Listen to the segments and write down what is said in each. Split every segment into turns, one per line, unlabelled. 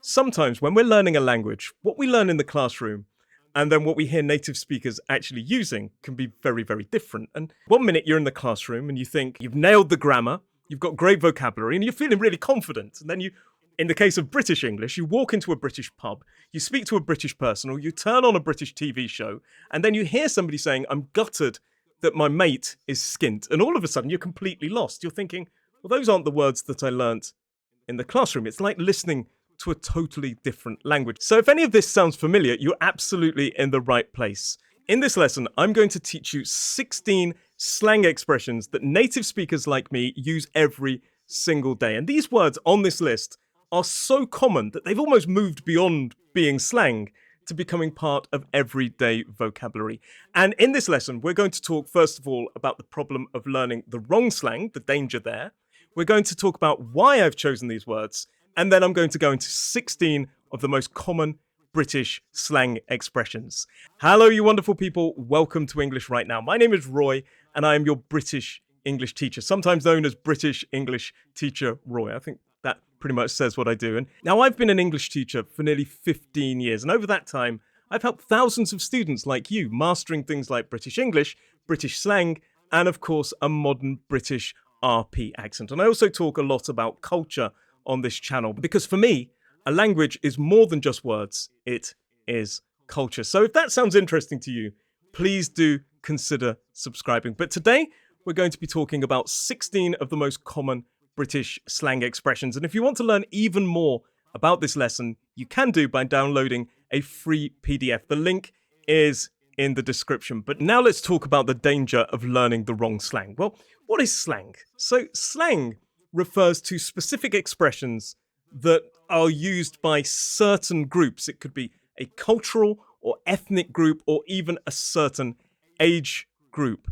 Sometimes when we're learning a language, what we learn in the classroom and then what we hear native speakers actually using can be very, very different. And one minute you're in the classroom and you think you've nailed the grammar, you've got great vocabulary, and you're feeling really confident. And then in the case of British English, you walk into a British pub, you speak to a British person, or you turn on a British TV show, and then you hear somebody saying, "I'm gutted that my mate is skint." And all of a sudden you're completely lost. You're thinking, well, those aren't the words that I learnt in the classroom. It's like listening to a totally different language. So if any of this sounds familiar, you're absolutely in the right place. In this lesson, I'm going to teach you 16 slang expressions that native speakers like me use every single day. And these words on this list are so common that they've almost moved beyond being slang to becoming part of everyday vocabulary. And in this lesson, we're going to talk, first of all, about the problem of learning the wrong slang, the danger there. We're going to talk about why I've chosen these words. And then I'm going to go into 16 of the most common British slang expressions. Hello, you wonderful people. Welcome to English Right Now. My name is Roy, and I am your British English teacher, sometimes known as British English Teacher Roy. I think that pretty much says what I do. And now I've been an English teacher for nearly 15 years. And over that time, I've helped thousands of students like you mastering things like British English, British slang, and of course, a modern British RP accent. And I also talk a lot about culture on this channel, because for me, a language is more than just words, it is culture. So if that sounds interesting to you, please do consider subscribing. But today, we're going to be talking about 16 of the most common British slang expressions. And if you want to learn even more about this lesson, you can do by downloading a free PDF. The link is in the description. But now let's talk about the danger of learning the wrong slang. Well, what is slang? So slang refers to specific expressions that are used by certain groups. It could be a cultural or ethnic group or even a certain age group.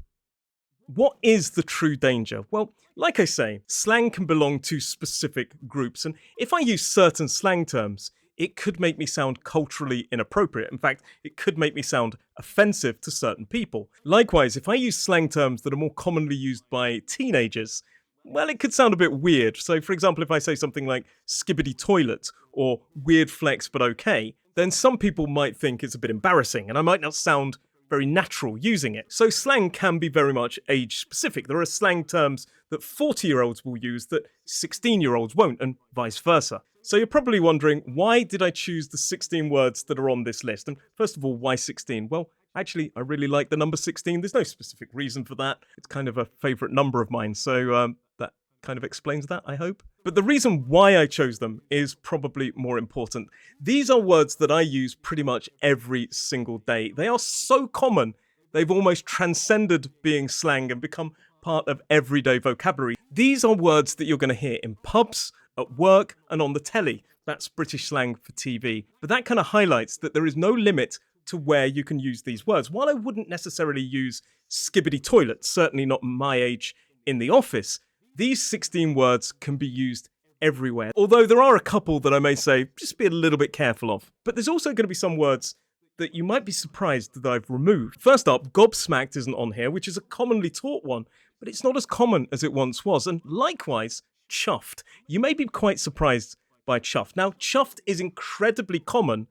What is the true danger? Well, like I say, slang can belong to specific groups. And if I use certain slang terms, it could make me sound culturally inappropriate. In fact, it could make me sound offensive to certain people. Likewise, if I use slang terms that are more commonly used by teenagers, well, it could sound a bit weird. So, for example, if I say something like skibbity toilet or weird flex but okay, then some people might think it's a bit embarrassing and I might not sound very natural using it. So slang can be very much age specific. There are slang terms that 40-year-olds will use that 16-year-olds won't, and vice versa. So you're probably wondering, why did I choose the 16 words that are on this list? And first of all, why 16? Well, actually, I really like the number 16. There's no specific reason for that. It's kind of a favorite number of mine. So that kind of explains that, I hope. But the reason why I chose them is probably more important. These are words that I use pretty much every single day. They are so common, they've almost transcended being slang and become part of everyday vocabulary. These are words that you're going to hear in pubs, at work, and on the telly. That's British slang for TV. But that kind of highlights that there is no limit to where you can use these words. While I wouldn't necessarily use skibbity toilet, certainly not my age in the office, these 16 words can be used everywhere. Although there are a couple that I may say, just be a little bit careful of. But there's also going to be some words that you might be surprised that I've removed. First up, gobsmacked isn't on here, which is a commonly taught one, but it's not as common as it once was. And likewise, chuffed. You may be quite surprised by chuffed. Now, chuffed is incredibly common,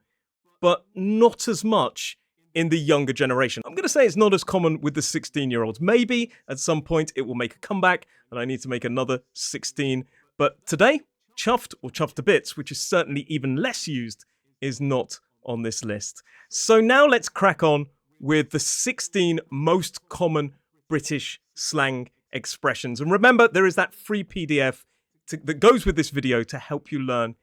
but not as much in the younger generation. I'm going to say it's not as common with the 16-year-olds. Maybe at some point it will make a comeback and I need to make another 16. But today, chuffed or chuffed to bits, which is certainly even less used, is not on this list. So now let's crack on with the 16 most common British slang expressions. And remember, there is that free PDF that goes with this video to help you learn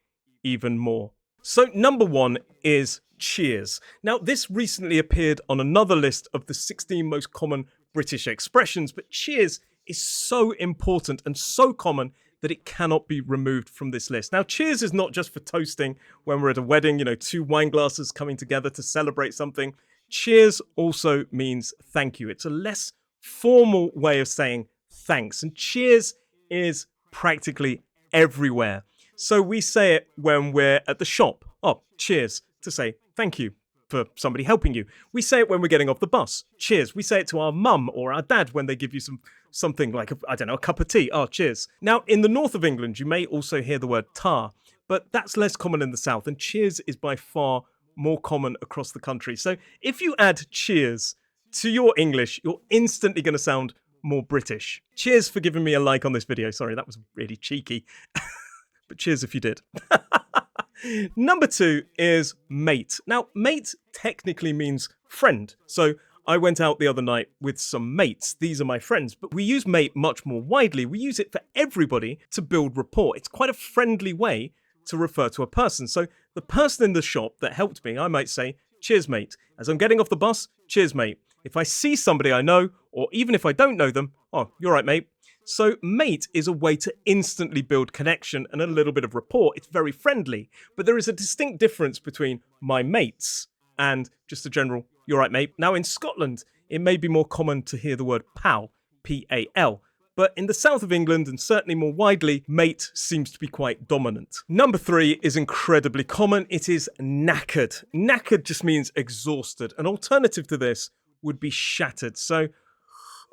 even more. So number one is cheers. Now, this recently appeared on another list of the 16 most common British expressions, but cheers is so important and so common that it cannot be removed from this list. Now, cheers is not just for toasting when we're at a wedding, two wine glasses coming together to celebrate something. Cheers also means thank you. It's a less formal way of saying thanks, and cheers is practically everywhere. So we say it when we're at the shop. Oh, cheers, to say thank you for somebody helping you. We say it when we're getting off the bus. Cheers. We say it to our mum or our dad when they give you something like, a cup of tea. Oh, cheers. Now, in the north of England, you may also hear the word tar, but that's less common in the south. And cheers is by far more common across the country. So if you add cheers to your English, you're instantly going to sound more British. Cheers for giving me a like on this video. Sorry, that was really cheeky. But cheers if you did. Number 2 is mate. Now, mate technically means friend. So I went out the other night with some mates. These are my friends. But we use mate much more widely. We use it for everybody to build rapport. It's quite a friendly way to refer to a person. So the person in the shop that helped me, I might say, cheers, mate. As I'm getting off the bus, cheers, mate. If I see somebody I know, or even if I don't know them, oh, you're right, mate. So mate is a way to instantly build connection and a little bit of rapport. It's very friendly, but there is a distinct difference between my mates and just a general, you're right, mate. Now in Scotland, it may be more common to hear the word pal, P-A-L. But in the south of England, and certainly more widely, mate seems to be quite dominant. Number 3 is incredibly common. It is knackered. Knackered just means exhausted. An alternative to this would be shattered. So,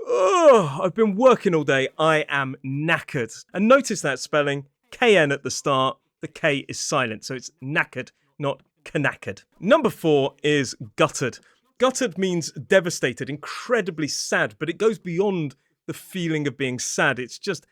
I've been working all day. I am knackered. And notice that spelling, K-N at the start. The K is silent, so it's knackered, not knackered. Number 4 is gutted. Gutted means devastated, incredibly sad, but it goes beyond the feeling of being sad. It's just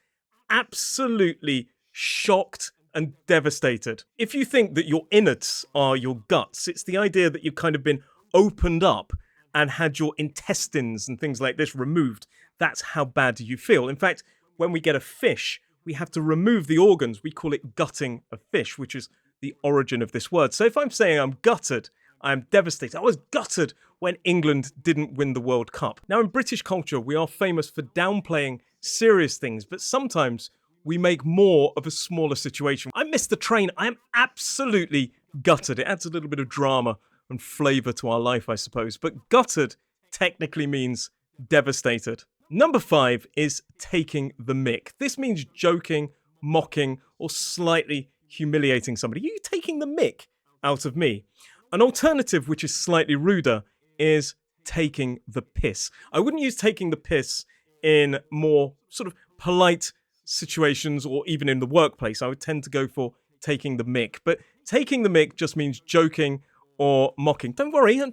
absolutely shocked and devastated. If you think that your innards are your guts, it's the idea that you've kind of been opened up and had your intestines and things like this removed. That's how bad you feel. In fact, when we get a fish, we have to remove the organs. We call it gutting a fish, which is the origin of this word. So if I'm saying I'm gutted, I'm devastated. I was gutted when England didn't win the World Cup. Now, in British culture, we are famous for downplaying serious things, but sometimes we make more of a smaller situation. I missed the train. I am absolutely gutted. It adds a little bit of drama and flavour to our life, I suppose. But gutted technically means devastated. Number 5 is taking the mick. This means joking, mocking, or slightly humiliating somebody. Are you taking the mick out of me? An alternative, which is slightly ruder, is taking the piss. I wouldn't use taking the piss in more sort of polite situations or even in the workplace. I would tend to go for taking the mick. But taking the mick just means joking or mocking. Don't worry, I'm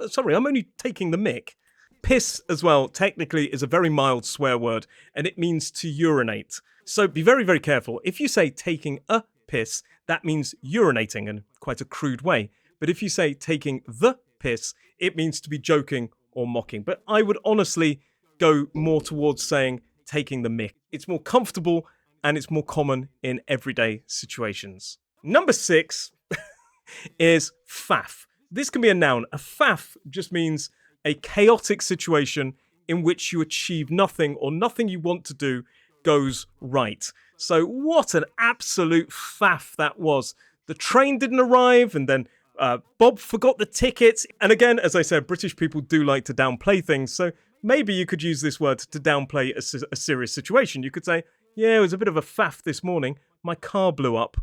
sorry, I'm only taking the mick. Piss as well, technically, is a very mild swear word, and it means to urinate. So be very, very careful. If you say taking a piss, that means urinating in quite a crude way. But if you say taking the piss, it means to be joking or mocking. But I would honestly go more towards saying taking the mick. It's more comfortable and it's more common in everyday situations. Number 6 is faff. This can be a noun. A faff just means a chaotic situation in which you achieve nothing or nothing you want to do goes right. So what an absolute faff that was. The train didn't arrive and then Bob forgot the tickets. And again, as I said, British people do like to downplay things. So maybe you could use this word to downplay a serious situation. You could say, yeah, it was a bit of a faff this morning. My car blew up.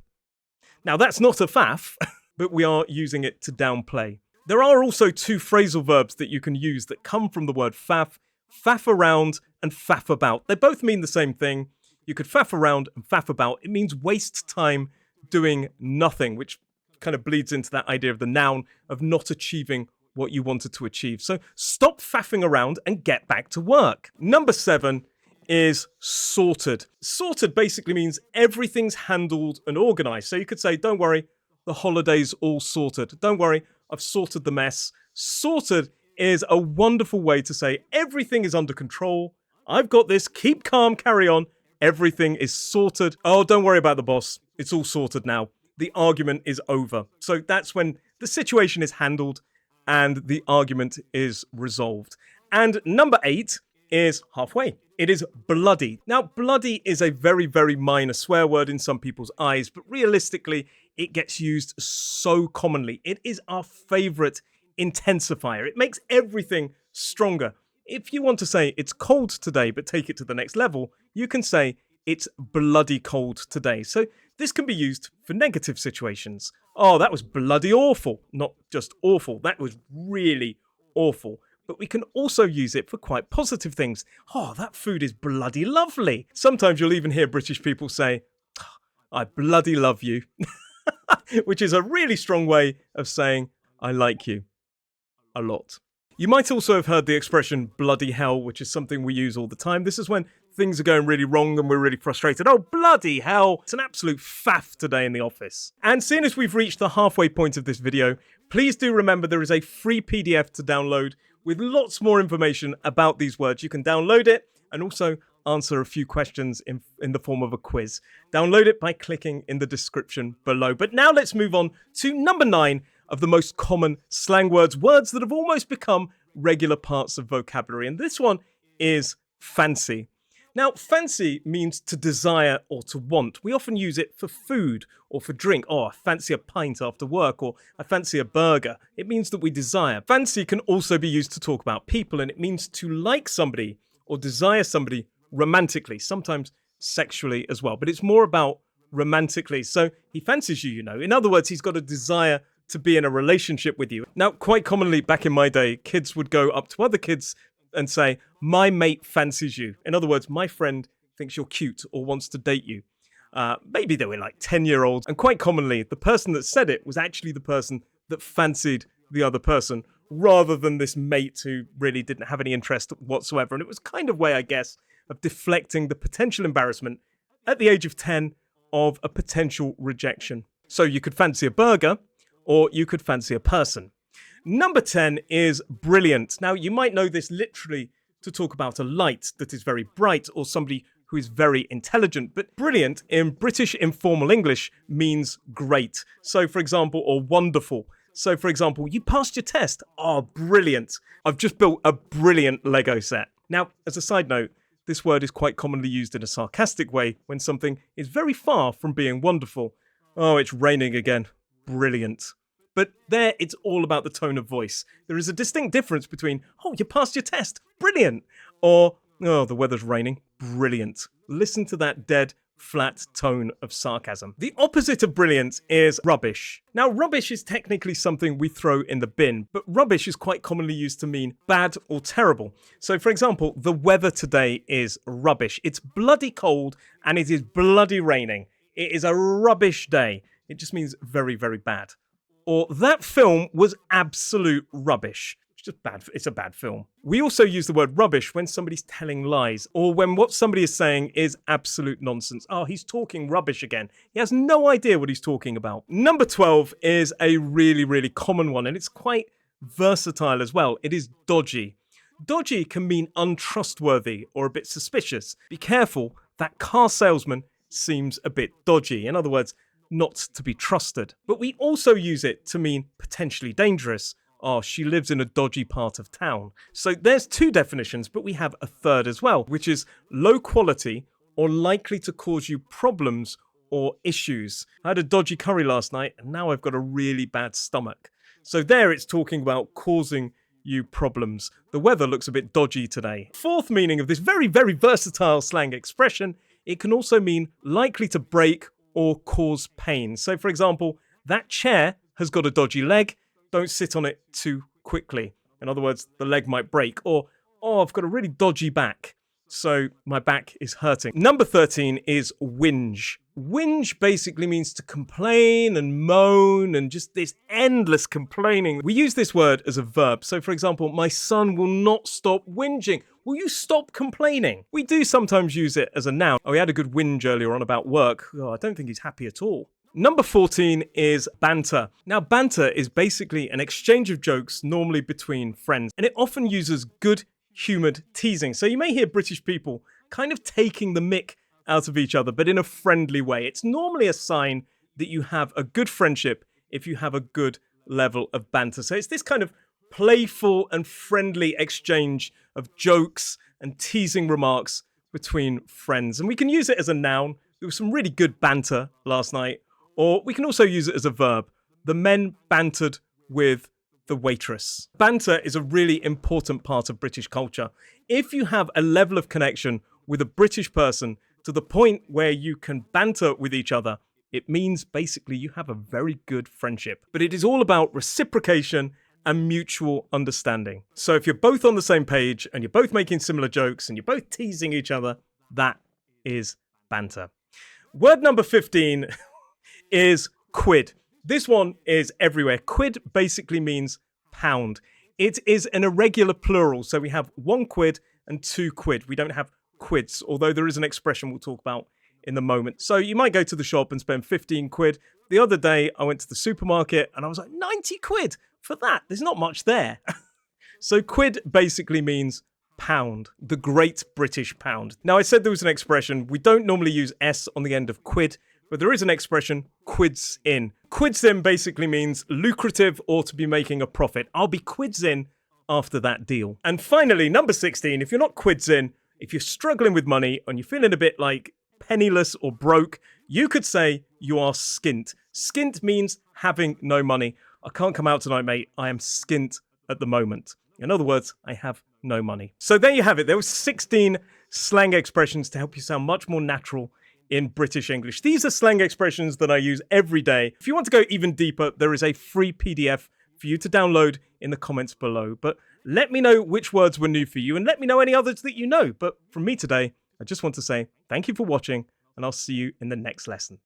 Now that's not a faff, but we are using it to downplay. There are also 2 phrasal verbs that you can use that come from the word faff. Faff around and faff about. They both mean the same thing. You could faff around and faff about. It means waste time doing nothing, which kind of bleeds into that idea of the noun of not achieving what you wanted to achieve. So stop faffing around and get back to work. Number 7 is sorted. Sorted basically means everything's handled and organized. So you could say, don't worry, the holiday's all sorted. Don't worry, I've sorted the mess. Sorted is a wonderful way to say everything is under control. I've got this. Keep calm, carry on. Everything is sorted. Oh, don't worry about the boss. It's all sorted now. The argument is over. So that's when the situation is handled and the argument is resolved. And number 8 is halfway. It is bloody. Now, bloody is a very, very minor swear word in some people's eyes, but realistically, it gets used so commonly. It is our favorite intensifier. It makes everything stronger. If you want to say it's cold today, but take it to the next level, you can say it's bloody cold today. So this can be used for negative situations. Oh, that was bloody awful. Not just awful. That was really awful. But we can also use it for quite positive things. Oh, that food is bloody lovely. Sometimes you'll even hear British people say, oh, I bloody love you, which is a really strong way of saying I like you a lot. You might also have heard the expression bloody hell, which is something we use all the time. This is when things are going really wrong and we're really frustrated. Oh, bloody hell. It's an absolute faff today in the office. And seeing as we've reached the halfway point of this video, please do remember there is a free PDF to download with lots more information about these words. You can download it and also answer a few questions in the form of a quiz. Download it by clicking in the description below. But now let's move on to number 9 of the most common slang words, words that have almost become regular parts of vocabulary. And this one is fancy. Now, fancy means to desire or to want. We often use it for food or for drink. Oh, I fancy a pint after work, or I fancy a burger. It means that we desire. Fancy can also be used to talk about people, and it means to like somebody or desire somebody romantically, sometimes sexually as well. But it's more about romantically. So he fancies you, you know. In other words, he's got a desire to be in a relationship with you. Now, quite commonly back in my day, kids would go up to other kids and say, my mate fancies you. In other words, my friend thinks you're cute or wants to date you. Maybe they were like 10-year-olds. And quite commonly, the person that said it was actually the person that fancied the other person, rather than this mate who really didn't have any interest whatsoever. And it was kind of way, I guess, of deflecting the potential embarrassment at the age of 10 of a potential rejection. So you could fancy a burger, or you could fancy a person. Number 10 is brilliant. Now, you might know this literally to talk about a light that is very bright or somebody who is very intelligent, but brilliant in British informal English means great. So, for example, or wonderful. So, for example, you passed your test. Oh, brilliant. I've just built a brilliant Lego set. Now, as a side note, this word is quite commonly used in a sarcastic way when something is very far from being wonderful. Oh, it's raining again. Brilliant. But there, it's all about the tone of voice. There is a distinct difference between, oh, you passed your test, brilliant, or, oh, the weather's raining, brilliant. Listen to that dead, flat tone of sarcasm. The opposite of brilliant is rubbish. Now, rubbish is technically something we throw in the bin, but rubbish is quite commonly used to mean bad or terrible. So, for example, the weather today is rubbish. It's bloody cold and it is bloody raining. It is a rubbish day. It just means very, very bad. Or that film was absolute rubbish. It's just bad. It's a bad film. We also use the word rubbish when somebody's telling lies, or when what somebody is saying is absolute nonsense. Oh, he's talking rubbish again. He has no idea what he's talking about. Number 12 is a really, really common one, and it's quite versatile as well. It is dodgy. Dodgy can mean untrustworthy or a bit suspicious. Be careful, that car salesman seems a bit dodgy. In other words, not to be trusted. But we also use it to mean potentially dangerous. Oh, she lives in a dodgy part of town. So there's 2 definitions, but we have a third as well, which is low quality or likely to cause you problems or issues. I had a dodgy curry last night and now I've got a really bad stomach. So there it's talking about causing you problems. The weather looks a bit dodgy today. Fourth meaning of this very, very versatile slang expression, it can also mean likely to break or cause pain. So, for example, that chair has got a dodgy leg. Don't sit on it too quickly. In other words, the leg might break. Or, oh, I've got a really dodgy back, so my back is hurting. Number 13 is whinge. Whinge basically means to complain and moan and just this endless complaining. We use this word as a verb. So, for example, my son will not stop whinging. Will you stop complaining? We do sometimes use it as a noun. Oh, we had a good whinge earlier on about work. Oh, I don't think he's happy at all. Number 14 is banter. Now, banter is basically an exchange of jokes, normally between friends, and it often uses good humoured teasing. So you may hear British people kind of taking the mick out of each other, but in a friendly way. It's normally a sign that you have a good friendship if you have a good level of banter. So it's this kind of playful and friendly exchange of jokes and teasing remarks between friends. And we can use it as a noun. There was some really good banter last night. Or we can also use it as a verb. The men bantered with the waitress. Banter is a really important part of British culture. If you have a level of connection with a British person to the point where you can banter with each other, it means basically you have a very good friendship. But it is all about reciprocation and mutual understanding. So if you're both on the same page and you're both making similar jokes and you're both teasing each other, that is banter. Word number 15 is quid. This one is everywhere. Quid basically means pound. It is an irregular plural, so we have 1 quid and 2 quid. We don't have quids, although there is an expression we'll talk about in the moment. So you might go to the shop and spend 15 quid. The other day, I went to the supermarket and I was like, 90 quid for that. There's not much there. So quid basically means pound, the great British pound. Now, I said there was an expression. We don't normally use S on the end of quid, but there is an expression, quids in. Quids in basically means lucrative or to be making a profit. I'll be quids in after that deal. And finally, number 16, if you're not quids in, if you're struggling with money and you're feeling a bit like penniless or broke, you could say you are skint. Skint means having no money. I can't come out tonight, mate. I am skint at the moment. In other words, I have no money. So there you have it. There were 16 slang expressions to help you sound much more natural in British English. These are slang expressions that I use every day. If you want to go even deeper, there is a free PDF for you to download in the comments below. But let me know which words were new for you and let me know any others that you know. But from me today, I just want to say thank you for watching and I'll see you in the next lesson.